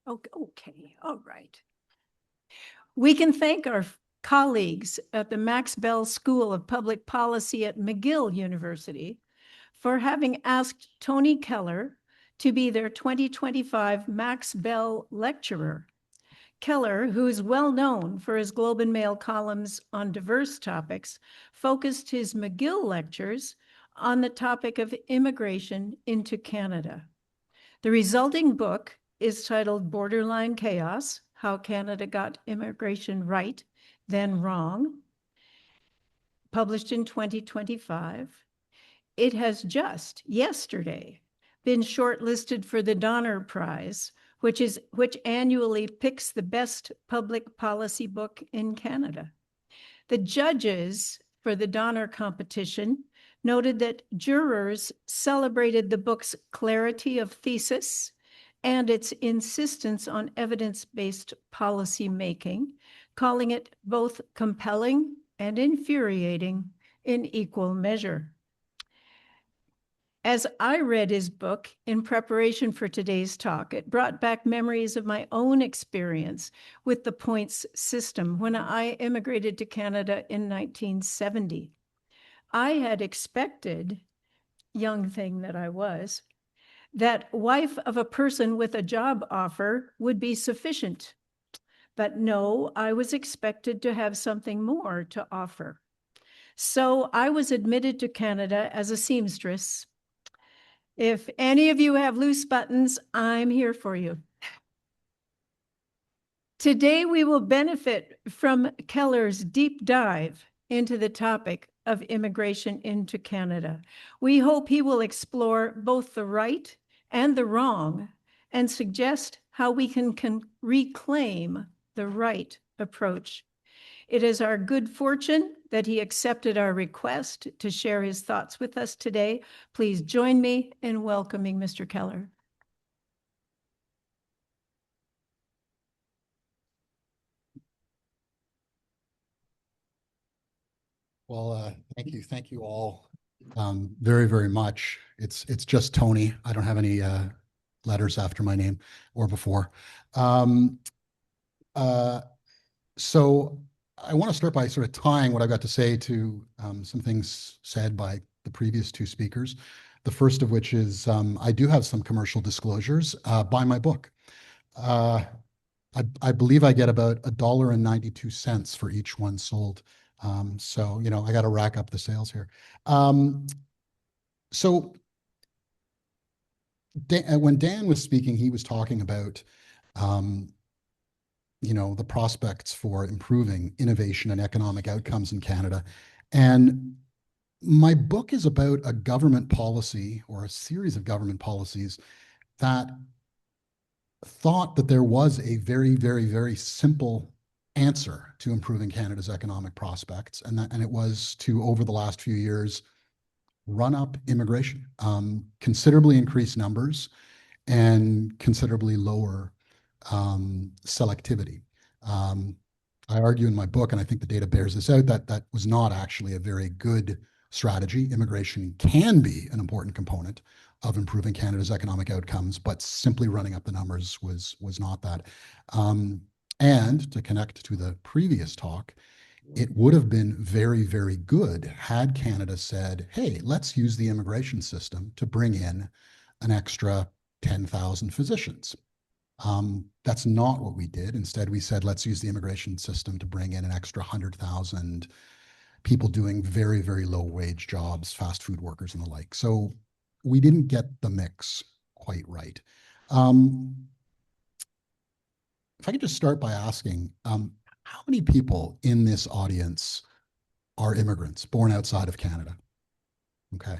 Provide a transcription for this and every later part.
Okay, all right. We can thank our colleagues at the Max Bell School of Public Policy at McGill University for having asked Tony Keller to be their 2025 Max Bell Lecturer. Keller, who is well known for his Globe and Mail columns on diverse topics, focused his McGill lectures on the topic of immigration into Canada. The resulting book is titled Borderline Chaos: How Canada Got Immigration Right, Then Wrong, published in 2025. It has just yesterday been shortlisted for the Donner Prize, which annually picks the best public policy book in Canada. The judges for the Donner competition noted that jurors celebrated the book's clarity of thesis and its insistence on evidence-based policy making, calling it both compelling and infuriating in equal measure. As I read his book in preparation for today's talk, it brought back memories of my own experience with the points system when I immigrated to Canada in 1970. I had expected, young thing that I was, that wife of a person with a job offer would be sufficient. But no, I was expected to have something more to offer. So I was admitted to Canada as a seamstress. If any of you have loose buttons, I'm here for you. Today, we will benefit from Keller's deep dive into the topic of immigration into Canada. We hope he will explore both the right and the wrong and suggest how we can reclaim the right approach. It is our good fortune that he accepted our request to share his thoughts with us today. Please join me in welcoming Mr. Keller. Well, thank you all very, very much. It's just Tony. I don't have any letters after my name or before. So I want to start by sort of tying what I got to say to some things said by the previous two speakers. The first of which is I do have some commercial disclosures. Buy my book. I believe I get about $1.92 for each one sold. So, I got to rack up the sales here. So when Dan was speaking, he was talking about the prospects for improving innovation and economic outcomes in Canada. And my book is about a government policy or a series of government policies that thought that there was a very, very, very simple answer to improving Canada's economic prospects. And it was to, over the last few years, run up immigration, considerably increase numbers and considerably lower selectivity. I argue in my book, and I think the data bears this out, that was not actually a very good strategy. Immigration can be an important component of improving Canada's economic outcomes, but simply running up the numbers was not that. And to connect to the previous talk, it would have been very, very good had Canada said, hey, let's use the immigration system to bring in an extra 10,000 physicians. That's not what we did. Instead, we said, let's use the immigration system to bring in an extra 100,000 people doing very, very low wage jobs, fast food workers and the like. So we didn't get the mix quite right. If I could just start by asking, how many people in this audience are immigrants born outside of Canada? Okay.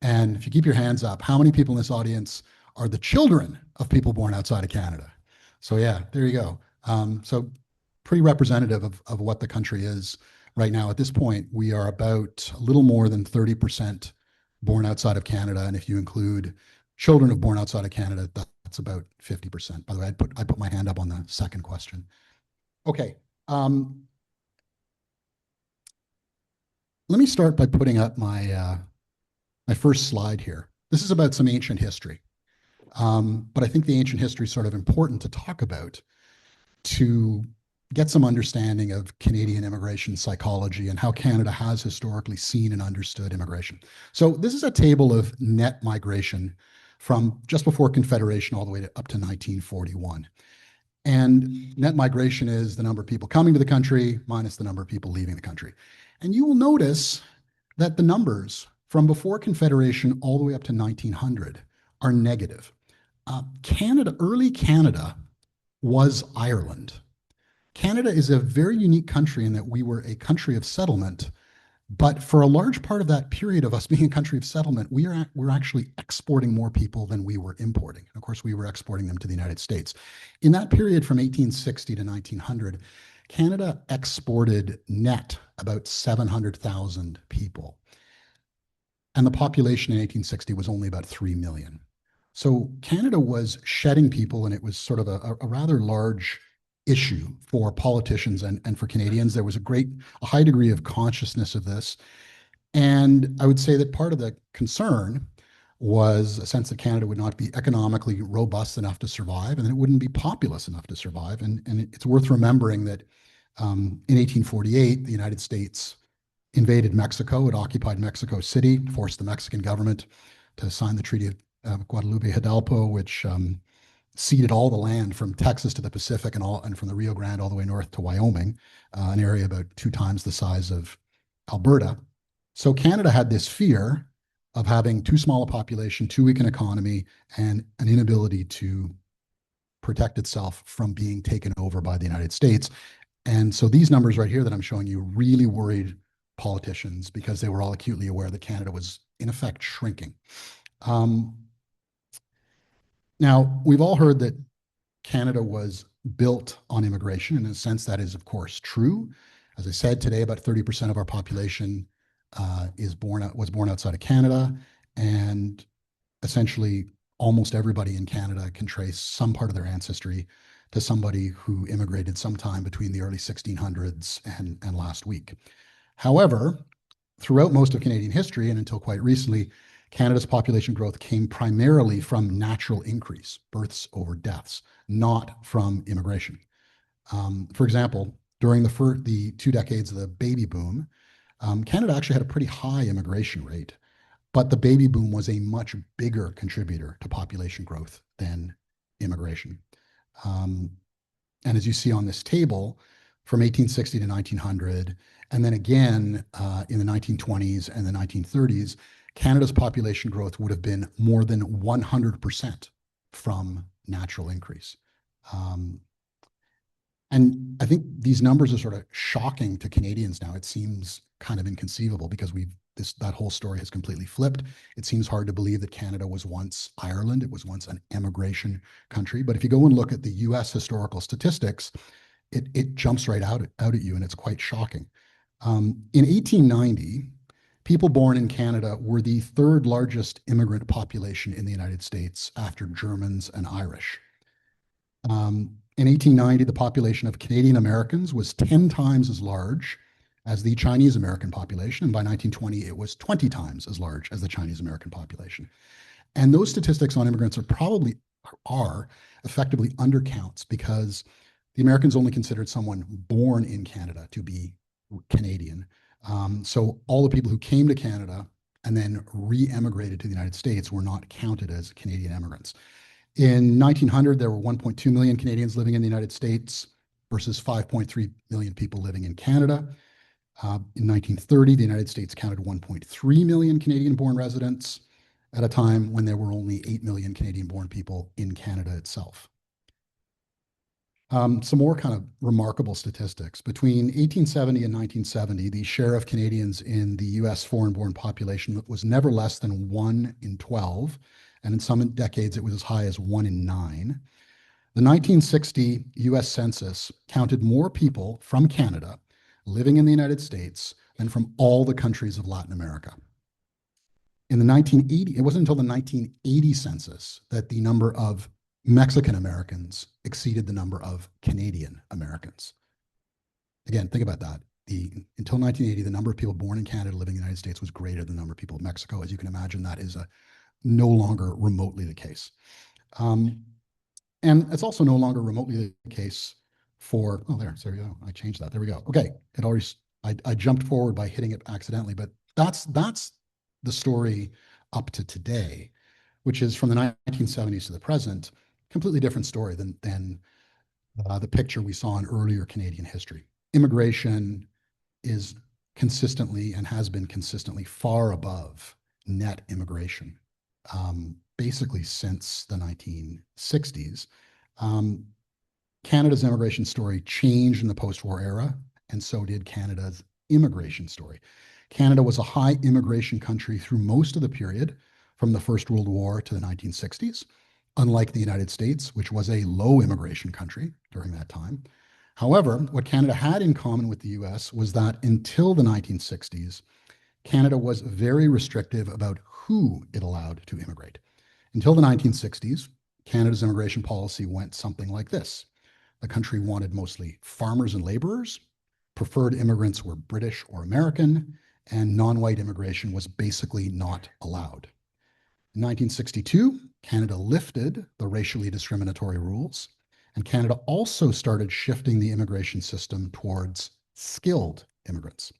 And if you keep your hands up, how many people in this audience are the children of people born outside of Canada? So yeah, there you go. So pretty representative of what the country is right now. At this point, we are about a little more than 30% born outside of Canada. And if you include children of born outside of Canada, that's about 50%. By the way, I put my hand up on the second question. Okay. Let me start by putting up my first slide here. This is about some ancient history. But I think the ancient history is sort of important to talk about to get some understanding of Canadian immigration psychology and how Canada has historically seen and understood immigration. So this is a table of net migration from just before Confederation all the way up to 1941. And net migration is the number of people coming to the country minus the number of people leaving the country. And you will notice that the numbers from before Confederation all the way up to 1900 are negative. Canada, early Canada was Ireland. Canada is a very unique country in that we were a country of settlement, but for a large part of that period of us being a country of settlement, we're actually exporting more people than we were importing. And of course, we were exporting them to the United States. In that period from 1860 to 1900, Canada exported net about 700,000 people. And the population in 1860 was only about 3 million. So Canada was shedding people, and it was sort of a rather large issue for politicians and for Canadians. There was a high degree of consciousness of this. And I would say that part of the concern was a sense that Canada would not be economically robust enough to survive, and that it wouldn't be populous enough to survive. And it's worth remembering that in 1848, the United States invaded Mexico. It occupied Mexico City, forced the Mexican government to sign the Treaty of Guadalupe Hidalgo, which ceded all the land from Texas to the Pacific and from the Rio Grande all the way north to Wyoming, an area about 2 times the size of Alberta. So Canada had this fear of having too small a population, too weak an economy, and an inability to protect itself from being taken over by the United States. And so these numbers right here that I'm showing you really worried politicians because they were all acutely aware that Canada was in effect shrinking. Now, we've all heard that Canada was built on immigration. In a sense, that is, of course, true. As I said, today, about 30% of our population was born outside of Canada. And essentially, almost everybody in Canada can trace some part of their ancestry to somebody who immigrated sometime between the early 1600s and last week. However, throughout most of Canadian history and until quite recently, Canada's population growth came primarily from natural increase, births over deaths, not from immigration. For example, during the 2 decades of the baby boom, Canada actually had a pretty high immigration rate, but the baby boom was a much bigger contributor to population growth than immigration. And as you see on this table, from 1860 to 1900, and then again in the 1920s and the 1930s, Canada's population growth would have been more than 100% from natural increase. And I think these numbers are sort of shocking to Canadians now. It seems kind of inconceivable because that whole story has completely flipped. It seems hard to believe that Canada was once Ireland. It was once an emigration country. But if you go and look at the US historical statistics, it jumps right out at you, and it's quite shocking. In 1890, people born in Canada were the 3rd largest immigrant population in the United States after Germans and Irish. In 1890, the population of Canadian Americans was 10 times as large as the Chinese American population. And by 1920, it was 20 times as large as the Chinese American population. And those statistics on immigrants are effectively undercounts because the Americans only considered someone born in Canada to be Canadian. So all the people who came to Canada and then re-emigrated to the United States were not counted as Canadian immigrants. In 1900, there were 1.2 million Canadians living in the United States versus 5.3 million people living in Canada. In 1930, the United States counted 1.3 million Canadian-born residents at a time when there were only 8 million Canadian-born people in Canada itself. Some more kind of remarkable statistics. Between 1870 and 1970, the share of Canadians in the US foreign-born population was never less than 1 in 12, and in some decades it was as high as 1 in 9. The 1960 US Census counted more people from Canada living in the United States than from all the countries of Latin America. In the 1980, it wasn't until the 1980 census that the number of Mexican Americans exceeded the number of Canadian Americans. Again, think about that. Until 1980, the number of people born in Canada living in the United States was greater than the number of people in Mexico. As you can imagine, that is no longer remotely the case. Um, and it's also no longer remotely the case for, oh, there we go. I changed that. There we go. Okay. It already, I jumped forward by hitting it accidentally, but that's the story up to today, which is from the 1970s to the present, completely different story than the picture we saw in earlier Canadian history. Immigration is consistently and has been consistently far above net immigration, basically since the 1960s. Um, Canada's immigration story changed in the post-war era, and so did Canada's immigration story. Canada was a high immigration country through most of the period from the First World War to the 1960s, unlike the United States, which was a low immigration country during that time. However, what Canada had in common with the US was that until the 1960s, Canada was very restrictive about who it allowed to immigrate. Until the 1960s, Canada's immigration policy went something like this. The country wanted mostly farmers and laborers, preferred immigrants were British or American, and non-white immigration was basically not allowed. In 1962, Canada lifted the racially discriminatory rules, and Canada also started shifting the immigration system towards skilled immigrants.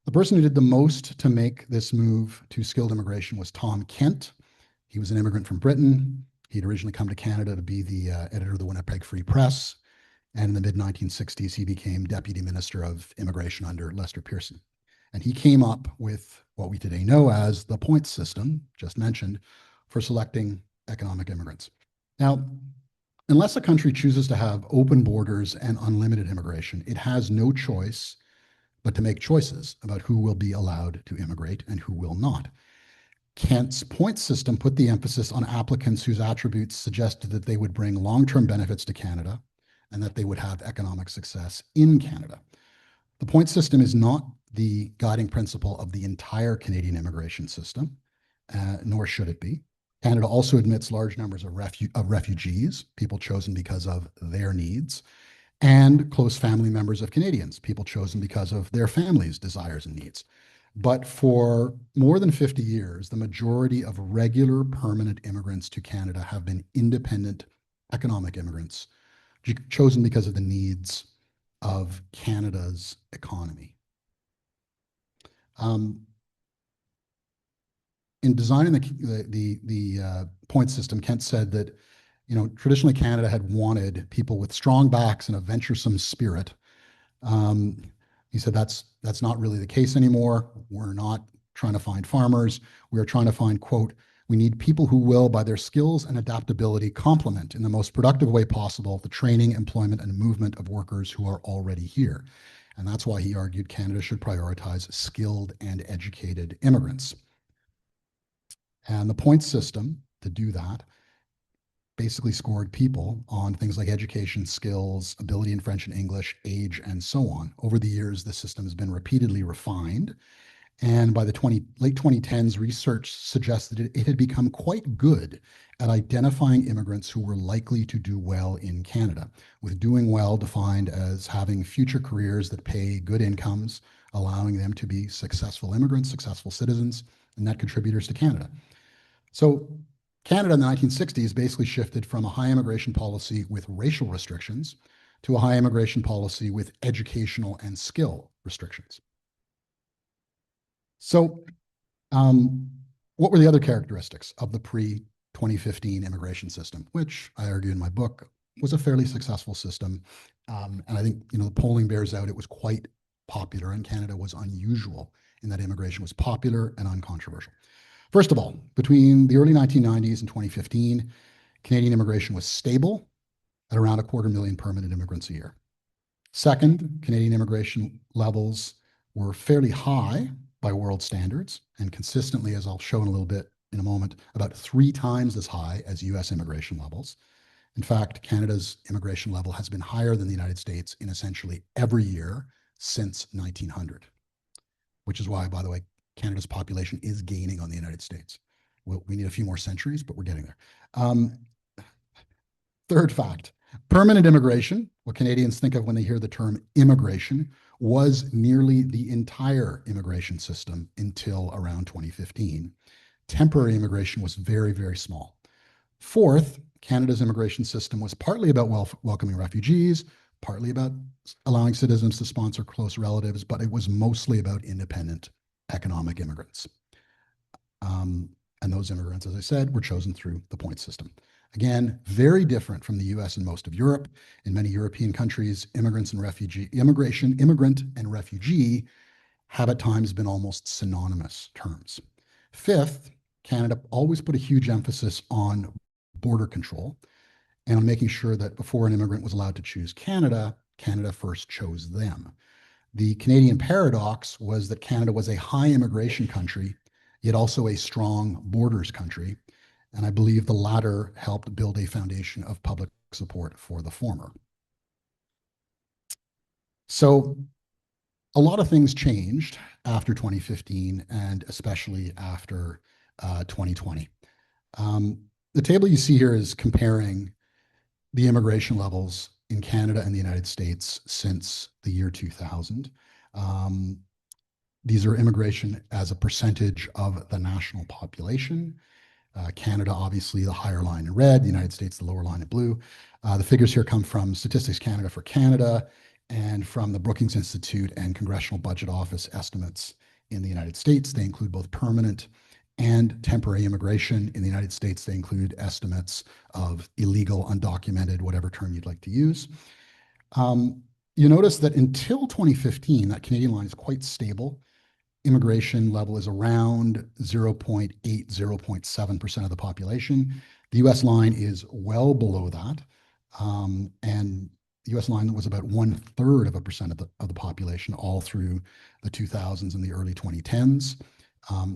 The person who did the most to make this move to skilled immigration was Tom Kent. He was an immigrant from Britain. He'd originally come to Canada to be the editor of the Winnipeg Free Press. And in the mid 1960s, he became Deputy Minister of Immigration under Lester Pearson. And he came up with what we today know as the points system, just mentioned, for selecting economic immigrants. Now, unless a country chooses to have open borders and unlimited immigration, it has no choice but to make choices about who will be allowed to immigrate and who will not. Kent's point system put the emphasis on applicants whose attributes suggested that they would bring long-term benefits to Canada and that they would have economic success in Canada. The point system is not the guiding principle of the entire Canadian immigration system, nor should it be. Canada also admits large numbers of refugees, people chosen because of their needs, and close family members of Canadians, people chosen because of their families' desires and needs. But for more than 50 years, the majority of regular permanent immigrants to Canada have been independent economic immigrants, chosen because of the needs of Canada's economy. In designing the point system, Kent said that, traditionally Canada had wanted people with strong backs and a venturesome spirit. He said that's not really the case anymore. We're not trying to find farmers. We're trying to find, quote, we need people who will, by their skills and adaptability, complement in the most productive way possible the training, employment, and movement of workers who are already here. And that's why he argued Canada should prioritize skilled and educated immigrants. And the point system to do that basically scored people on things like education, skills, ability in French and English, age, and so on. Over the years, the system has been repeatedly refined. And by the late 2010s, research suggested it had become quite good at identifying immigrants who were likely to do well in Canada, with doing well defined as having future careers that pay good incomes, allowing them to be successful immigrants, successful citizens, and net contributors to Canada. So Canada in the 1960s basically shifted from a high immigration policy with racial restrictions to a high immigration policy with educational and skill restrictions. So, what were the other characteristics of the pre-2015 immigration system, which I argue in my book was a fairly successful system? And I think, the polling bears out it was quite popular, and Canada was unusual in that immigration was popular and uncontroversial. First of all, between the early 1990s and 2015, Canadian immigration was stable at around 250,000 permanent immigrants a year. Second, Canadian immigration levels were fairly high by world standards and consistently, as I'll show in a little bit in a moment, about 3 times as high as US immigration levels. In fact, Canada's immigration level has been higher than the United States in essentially every year since 1900, which is why, by the way, Canada's population is gaining on the United States. We need a few more centuries, but we're getting there. Third fact, permanent immigration, what Canadians think of when they hear the term immigration, was nearly the entire immigration system until around 2015. Temporary immigration was very, very small. Fourth, Canada's immigration system was partly about welcoming refugees, partly about allowing citizens to sponsor close relatives, but it was mostly about independent economic immigrants. And those immigrants, as I said, were chosen through the point system. Again, very different from the US and most of Europe. In many European countries, immigrant and refugee have at times been almost synonymous terms. Fifth, Canada always put a huge emphasis on border control and on making sure that before an immigrant was allowed to choose Canada, Canada first chose them. The Canadian paradox was that Canada was a high immigration country, yet also a strong borders country. And I believe the latter helped build a foundation of public support for the former. So a lot of things changed after 2015 and especially after 2020. The table you see here is comparing the immigration levels in Canada and the United States since the year 2000. These are immigration as a percentage of the national population. Canada, obviously, the higher line in red, the United States, the lower line in blue. The figures here come from Statistics Canada for Canada and from the Brookings Institute and Congressional Budget Office estimates in the United States. They include both permanent and temporary immigration. In the United States, they include estimates of illegal, undocumented, whatever term you'd like to use. You notice that until 2015, that Canadian line is quite stable. Immigration level is around 0.8, 0.7% of the population. The US line is well below that. And the US line was about 1/3 of a percent of the population all through the 2000s and the early 2010s.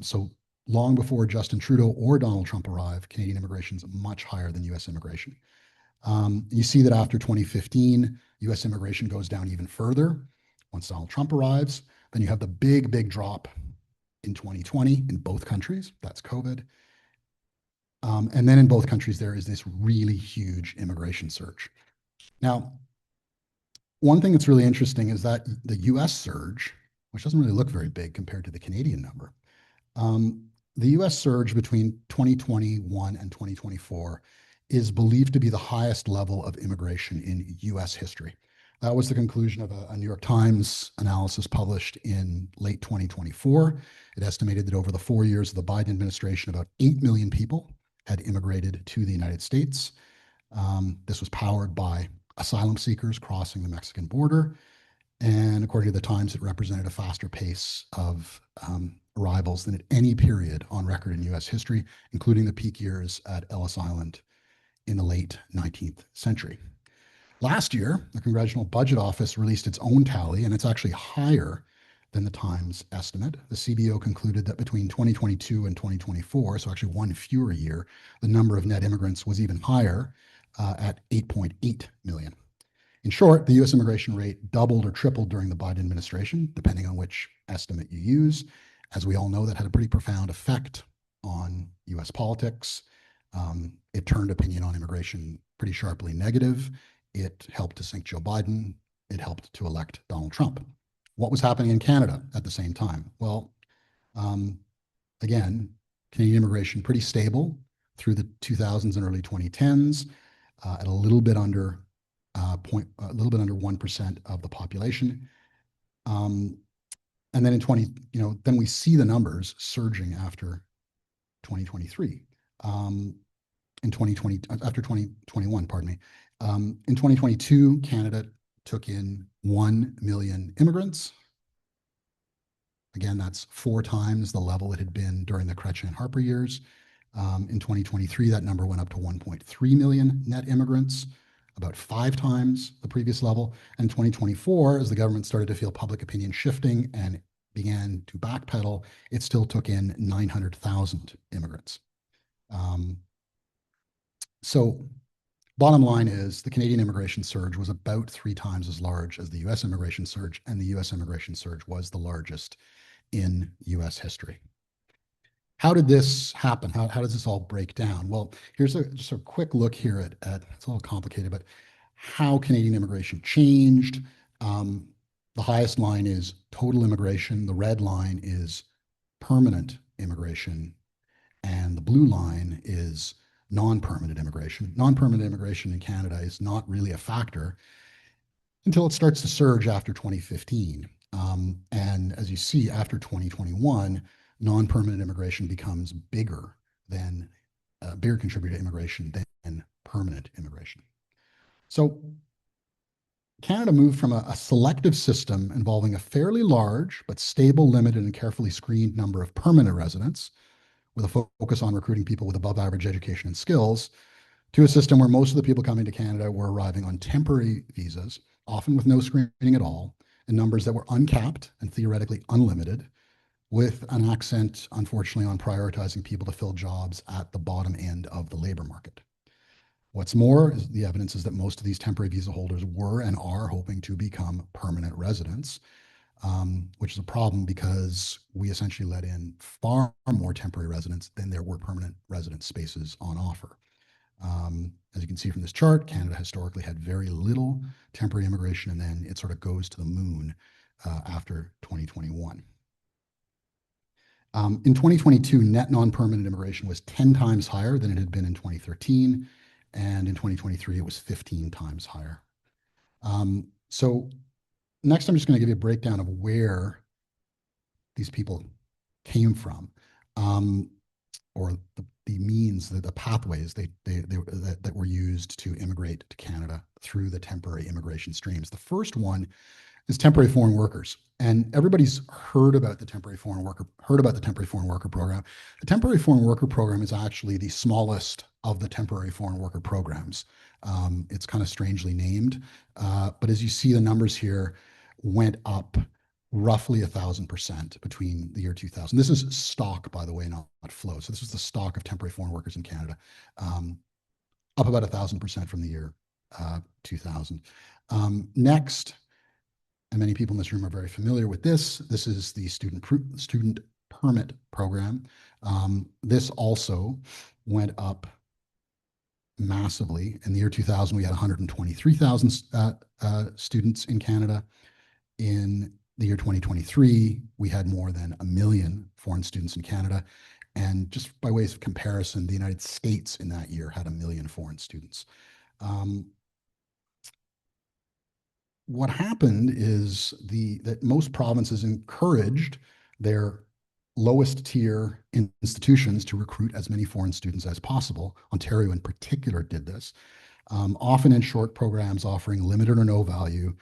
So long before Justin Trudeau or Donald Trump arrived, Canadian immigration is much higher than US immigration. You see that after 2015, US immigration goes down even further once Donald Trump arrives. Then you have the big drop in 2020 in both countries. That's COVID. And then in both countries, there is this really huge immigration surge. Now, one thing that's really interesting is that the US surge, which doesn't really look very big compared to the Canadian number, the US surge between 2021 and 2024 is believed to be the highest level of immigration in US history. That was the conclusion of a New York Times analysis published in late 2024. It estimated that over the 4 years of the Biden administration, about 8 million people had immigrated to the United States. This was powered by asylum seekers crossing the Mexican border. And according to the Times, it represented a faster pace of arrivals than at any period on record in US history, including the peak years at Ellis Island in the late 19th century. Last year, the Congressional Budget Office released its own tally, and it's actually higher than the Times estimate. The CBO concluded that between 2022 and 2024, so actually one fewer year, the number of net immigrants was even higher at 8.8 million. In short, the US immigration rate doubled or tripled during the Biden administration, depending on which estimate you use. As we all know, that had a pretty profound effect on US politics. It turned opinion on immigration pretty sharply negative. It helped to sink Joe Biden. It helped to elect Donald Trump. What was happening in Canada at the same time? Well, again, Canadian immigration pretty stable through the 2000s and early 2010s, at a little bit under 1% of the population. And then then we see the numbers surging after 2023. After 2021, pardon me. In 2022, Canada took in 1 million immigrants. Again, that's 4 times the level it had been during the Chrétien and Harper years. In 2023, that number went up to 1.3 million net immigrants, about 5 times the previous level. And in 2024, as the government started to feel public opinion shifting and began to backpedal, it still took in 900,000 immigrants. So bottom line is the Canadian immigration surge was about 3 times as large as the US immigration surge, and the US immigration surge was the largest in US history. How did this happen? How does this all break down? Well, here's just a quick look here at it's a little complicated, but how Canadian immigration changed. The highest line is total immigration. The red line is permanent immigration. And the blue line is non-permanent immigration. Non-permanent immigration in Canada is not really a factor until it starts to surge after 2015. And as you see, after 2021, non-permanent immigration becomes bigger than a bigger contributor to immigration than permanent immigration. So Canada moved from a selective system involving a fairly large but stable, limited, and carefully screened number of permanent residents, with a focus on recruiting people with above average education and skills, to a system where most of the people coming to Canada were arriving on temporary visas, often with no screening at all, in numbers that were uncapped and theoretically unlimited, with an accent, unfortunately, on prioritizing people to fill jobs at the bottom end of the labor market. What's more, is the evidence is that most of these temporary visa holders were and are hoping to become permanent residents, which is a problem because we essentially let in far more temporary residents than there were permanent resident spaces on offer. As you can see from this chart, Canada historically had very little temporary immigration, and then it sort of goes to the moon after 2021. In 2022, net non-permanent immigration was 10 times higher than it had been in 2013, and in 2023, it was 15 times higher. So next, I'm just going to give you a breakdown of where these people came from, or the means, the pathways that were used to immigrate to Canada through the temporary immigration streams. The first one is temporary foreign workers. And everybody's heard about the temporary foreign worker program. The temporary foreign worker program is actually the smallest of the temporary foreign worker programs. It's kind of strangely named, but as you see, the numbers here went up roughly 1,000% between the year 2000. This is stock, by the way, not flow. So this is the stock of temporary foreign workers in Canada, up about 1,000% from the year 2000. Next, and many people in this room are very familiar with this. This is the student permit program. This also went up massively. In the year 2000, we had 123,000 students in Canada. In the year 2023, we had more than 1 million foreign students in Canada. And just by ways of comparison, the United States in that year had 1 million foreign students. What happened is that most provinces encouraged their lowest tier institutions to recruit as many foreign students as possible. Ontario in particular did this, often in short programs offering limited or no value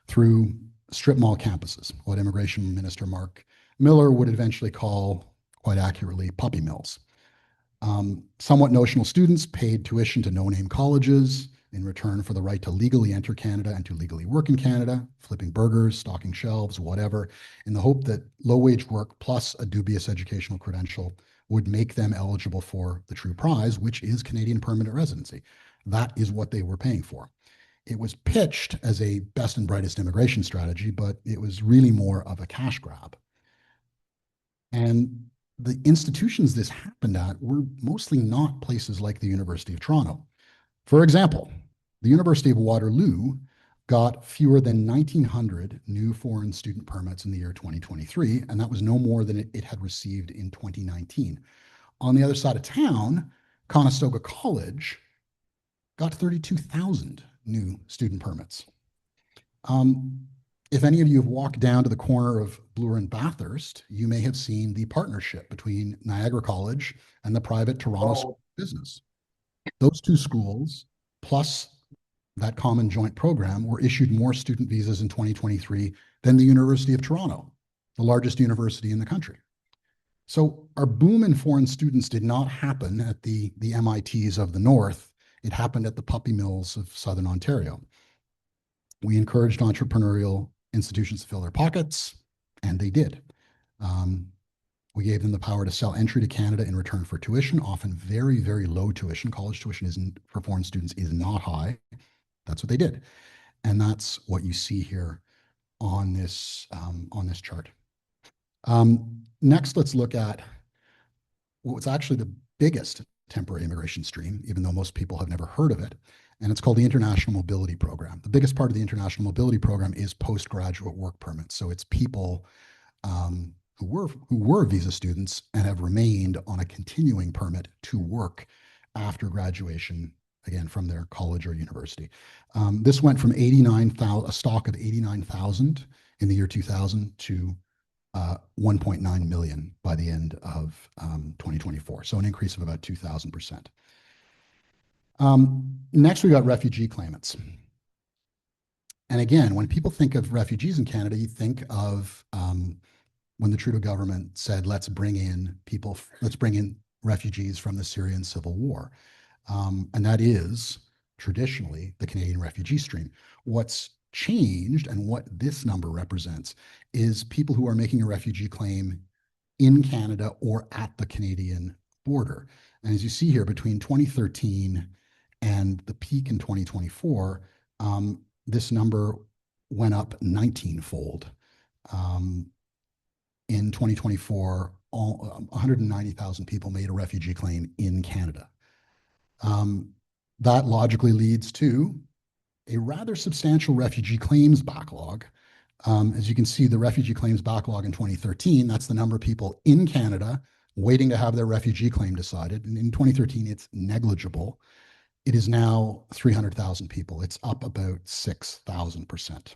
through strip mall campuses, what Immigration Minister Mark Miller would eventually call, quite accurately, puppy mills. Somewhat notional students paid tuition to no-name colleges in return for the right to legally enter Canada and to legally work in Canada, flipping burgers, stocking shelves, whatever, in the hope that low-wage work plus a dubious educational credential would make them eligible for the true prize, which is Canadian permanent residency. That is what they were paying for. It was pitched as a best and brightest immigration strategy, but it was really more of a cash grab. And the institutions this happened at were mostly not places like the University of Toronto. For example, the University of Waterloo got fewer than 1,900 new foreign student permits in the year 2023, and that was no more than it had received in 2019. On the other side of town, Conestoga College got 32,000 new student permits. If any of you have walked down to the corner of Bloor and Bathurst, you may have seen the partnership between Niagara College and the private Toronto School of Business. Those two schools, plus that common joint program, were issued more student visas in 2023 than the University of Toronto, the largest university in the country. So our boom in foreign students did not happen at the MITs of the North. It happened at the puppy mills of Southern Ontario. We encouraged entrepreneurial institutions to fill their pockets, and they did. We gave them the power to sell entry to Canada in return for tuition, often very, very low tuition. College tuition for foreign students is not high. That's what they did. And that's what you see here on this chart. Next, let's look at what's actually the biggest temporary immigration stream, even though most people have never heard of it. And it's called the International Mobility Program. The biggest part of the International Mobility Program is postgraduate work permits. So it's people who were visa students and have remained on a continuing permit to work after graduation, again, from their college or university. This went from 89,000, a stock of 89,000 in the year 2000 to 1.9 million by the end of 2024. So an increase of about 2,000%. Next, we got refugee claimants. And again, when people think of refugees in Canada, you think of when the Trudeau government said, let's bring in refugees from the Syrian civil war. And that is traditionally the Canadian refugee stream. What's changed and what this number represents is people who are making a refugee claim in Canada or at the Canadian border. And as you see here, between 2013 and the peak in 2024, this number went up 19-fold. In 2024, 190,000 people made a refugee claim in Canada. That logically leads to a rather substantial refugee claims backlog. As you can see, the refugee claims backlog in 2013, that's the number of people in Canada waiting to have their refugee claim decided. And in 2013, it's negligible. It is now 300,000 people. It's up about 6,000%.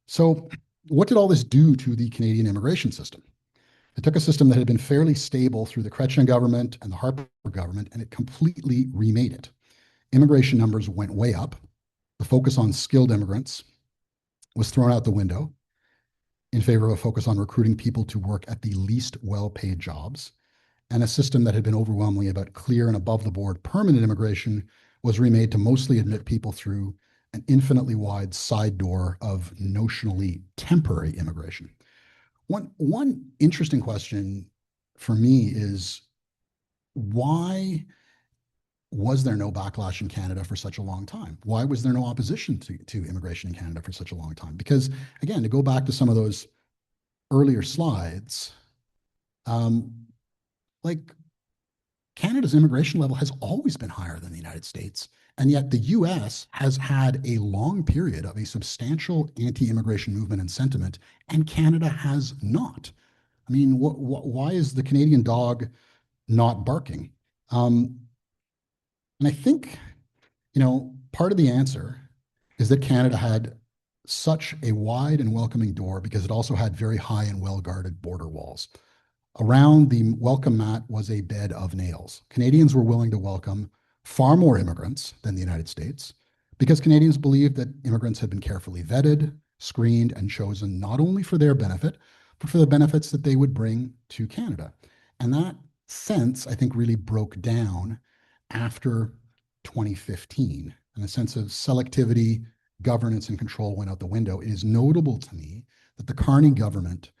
So what did all this do to the Canadian immigration system? It took a system that had been fairly stable through the Chrétien government and the Harper government, and it completely remade it. Immigration numbers went way up. The focus on skilled immigrants was thrown out the window in favor of a focus on recruiting people to work at the least well-paid jobs. And a system that had been overwhelmingly about clear and above-the-board permanent immigration was remade to mostly admit people through an infinitely wide side door of notionally temporary immigration. One interesting question for me is, why was there no backlash in Canada for such a long time? Why was there no opposition to immigration in Canada for such a long time? Because, again, to go back to some of those earlier slides, like Canada's immigration level has always been higher than the United States. And yet the US has had a long period of a substantial anti-immigration movement and sentiment, and Canada has not. I mean, why is the Canadian dog not barking? And I think, part of the answer is that Canada had such a wide and welcoming door because it also had very high and well-guarded border walls. Around the welcome mat was a bed of nails. Canadians were willing to welcome far more immigrants than the United States because Canadians believed that immigrants had been carefully vetted, screened, and chosen not only for their benefit, but for the benefits that they would bring to Canada. And that sense, I think, really broke down after 2015. And a sense of selectivity, governance, and control went out the window. It is notable to me that the Carney government,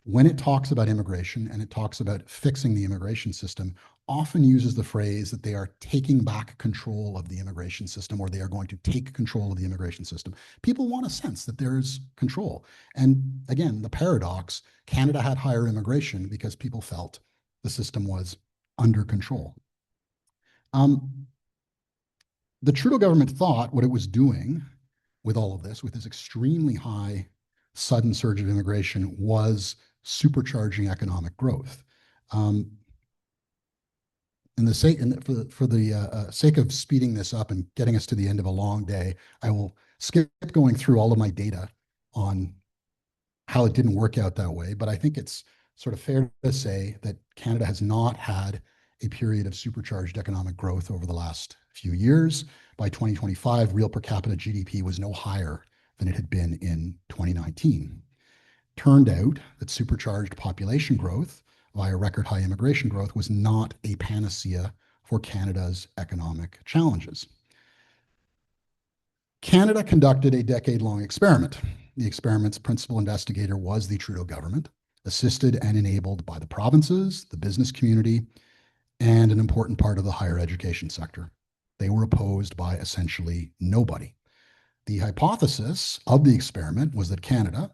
when it talks about immigration and it talks about fixing the immigration system, often uses the phrase that they are taking back control of the immigration system, or they are going to take control of the immigration system. People want a sense that there's control. And again, the paradox, Canada had higher immigration because people felt the system was under control. The Trudeau government thought what it was doing with all of this, with this extremely high sudden surge of immigration, was supercharging economic growth. For the sake of speeding this up and getting us to the end of a long day, I will skip going through all of my data on how it didn't work out that way. But I think it's sort of fair to say that Canada has not had a period of supercharged economic growth over the last few years. By 2025, real per capita GDP was no higher than it had been in 2019. Turned out that supercharged population growth via record high immigration growth was not a panacea for Canada's economic challenges. Canada conducted a decade-long experiment. The experiment's principal investigator was the Trudeau government, assisted and enabled by the provinces, the business community, and an important part of the higher education sector. They were opposed by essentially nobody. The hypothesis of the experiment was that Canada,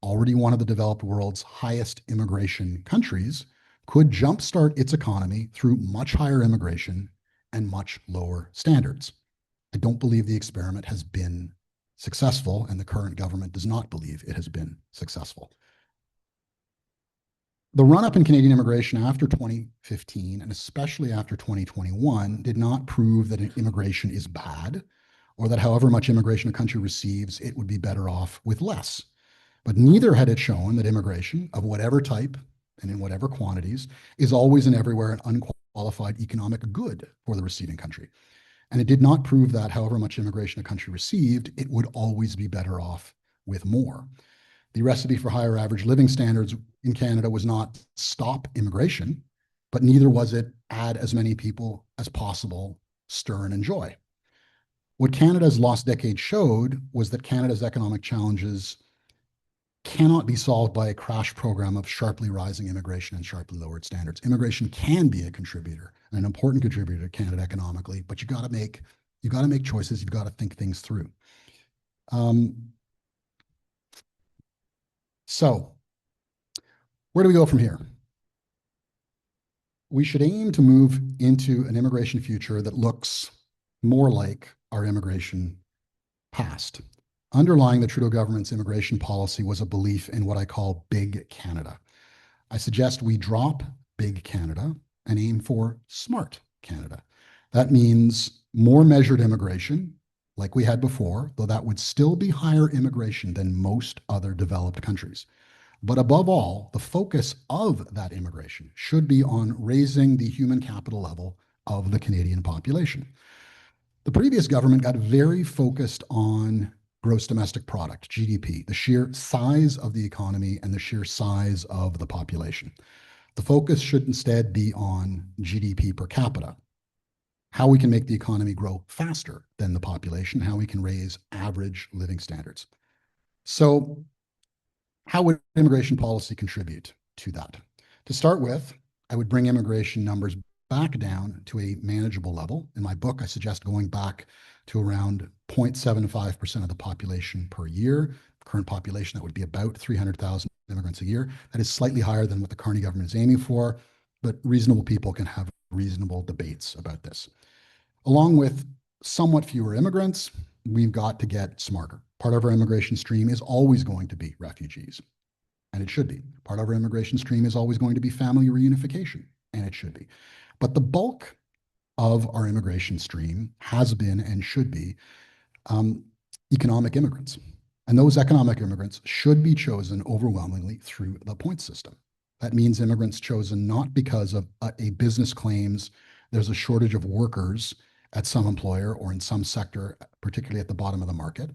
already one of the developed world's highest immigration countries, could jumpstart its economy through much higher immigration and much lower standards. I don't believe the experiment has been successful, and the current government does not believe it has been successful. The run up in Canadian immigration after 2015, and especially after 2021, did not prove that immigration is bad or that however much immigration a country receives, it would be better off with less. But neither had it shown that immigration of whatever type and in whatever quantities is always and everywhere an unqualified economic good for the receiving country. And it did not prove that however much immigration a country received, it would always be better off with more. The recipe for higher average living standards in Canada was not stop immigration, but neither was it add as many people as possible, stir and enjoy. What Canada's lost decade showed was that Canada's economic challenges cannot be solved by a crash program of sharply rising immigration and sharply lowered standards. Immigration can be a contributor, an important contributor to Canada economically, but you got to make choices. You've got to think things through. So, where do we go from here? We should aim to move into an immigration future that looks more like our immigration past. Underlying the Trudeau government's immigration policy was a belief in what I call Big Canada. I suggest we drop Big Canada and aim for Smart Canada. That means more measured immigration, like we had before, though that would still be higher immigration than most other developed countries. But above all, the focus of that immigration should be on raising the human capital level of the Canadian population. The previous government got very focused on gross domestic product, GDP, the sheer size of the economy and the sheer size of the population. The focus should instead be on GDP per capita, how we can make the economy grow faster than the population, how we can raise average living standards. So, how would immigration policy contribute to that? To start with, I would bring immigration numbers back down to a manageable level. In my book, I suggest going back to around 0.75% of the population per year. Current population, that would be about 300,000 immigrants a year. That is slightly higher than what the Carney government is aiming for, but reasonable people can have reasonable debates about this. Along with somewhat fewer immigrants, we've got to get smarter. Part of our immigration stream is always going to be refugees, and it should be. Part of our immigration stream is always going to be family reunification, and it should be. But the bulk of our immigration stream has been and should be economic immigrants. And those economic immigrants should be chosen overwhelmingly through the point system. That means immigrants chosen not because of a business claims there's a shortage of workers at some employer or in some sector, particularly at the bottom of the market,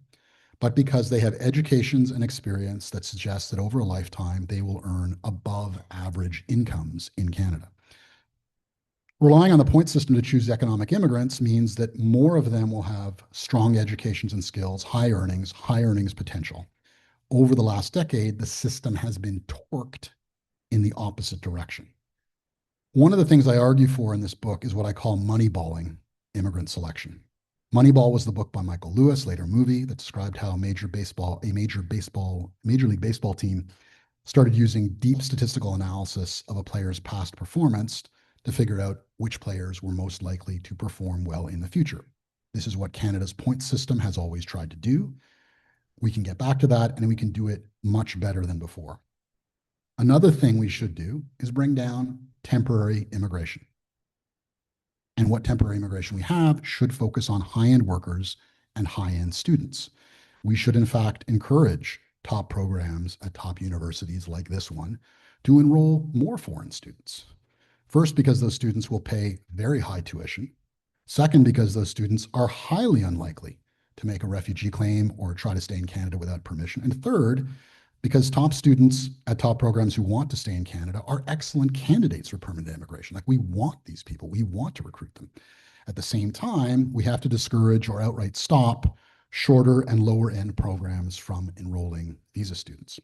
but because they have educations and experience that suggests that over a lifetime they will earn above average incomes in Canada. Relying on the point system to choose economic immigrants means that more of them will have strong educations and skills, high earnings potential. Over the last decade, the system has been torqued in the opposite direction. One of the things I argue for in this book is what I call moneyballing immigrant selection. Moneyball was the book by Michael Lewis, later movie, that described how a Major League Baseball team started using deep statistical analysis of a player's past performance to figure out which players were most likely to perform well in the future. This is what Canada's point system has always tried to do. We can get back to that, and we can do it much better than before. Another thing we should do is bring down temporary immigration. And what temporary immigration we have should focus on high-end workers and high-end students. We should, in fact, encourage top programs at top universities like this one to enroll more foreign students. First, because those students will pay very high tuition. Second, because those students are highly unlikely to make a refugee claim or try to stay in Canada without permission. And third, because top students at top programs who want to stay in Canada are excellent candidates for permanent immigration. Like, we want these people, we want to recruit them. At the same time, we have to discourage or outright stop shorter and lower end programs from enrolling visa students.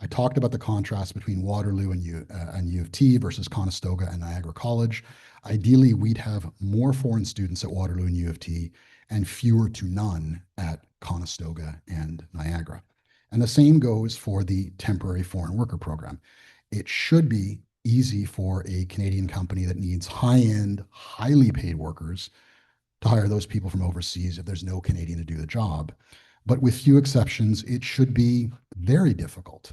I talked about the contrast between Waterloo and U of T versus Conestoga and Niagara College. Ideally, we'd have more foreign students at Waterloo and U of T and fewer to none at Conestoga and Niagara. And the same goes for the temporary foreign worker program. It should be easy for a Canadian company that needs high-end, highly paid workers to hire those people from overseas if there's no Canadian to do the job. But with few exceptions, it should be very difficult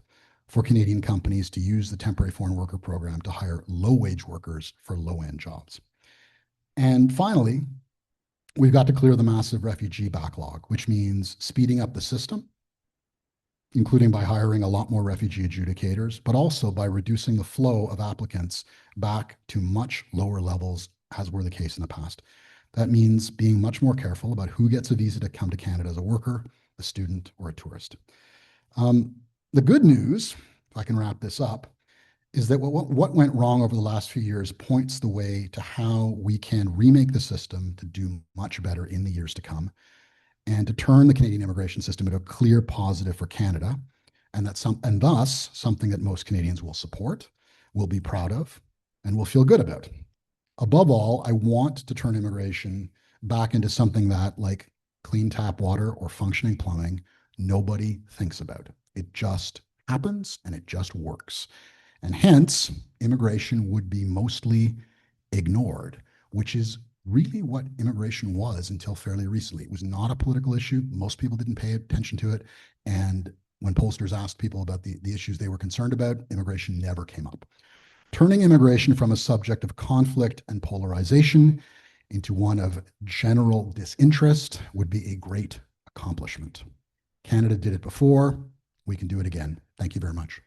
for Canadian companies to use the temporary foreign worker program to hire low-wage workers for low-end jobs. And finally, we've got to clear the massive refugee backlog, which means speeding up the system, including by hiring a lot more refugee adjudicators, but also by reducing the flow of applicants back to much lower levels, as were the case in the past. That means being much more careful about who gets a visa to come to Canada as a worker, a student, or a tourist. The good news, if I can wrap this up, is that what went wrong over the last few years points the way to how we can remake the system to do much better in the years to come and to turn the Canadian immigration system into a clear positive for Canada, and thus something that most Canadians will support, will be proud of, and will feel good about. Above all, I want to turn immigration back into something that, like clean tap water or functioning plumbing, nobody thinks about. It just happens and it just works. And hence, immigration would be mostly ignored, which is really what immigration was until fairly recently. It was not a political issue. Most people didn't pay attention to it. And when pollsters asked people about the issues they were concerned about, immigration never came up. Turning immigration from a subject of conflict and polarization into one of general disinterest would be a great accomplishment. Canada did it before. We can do it again. Thank you very much.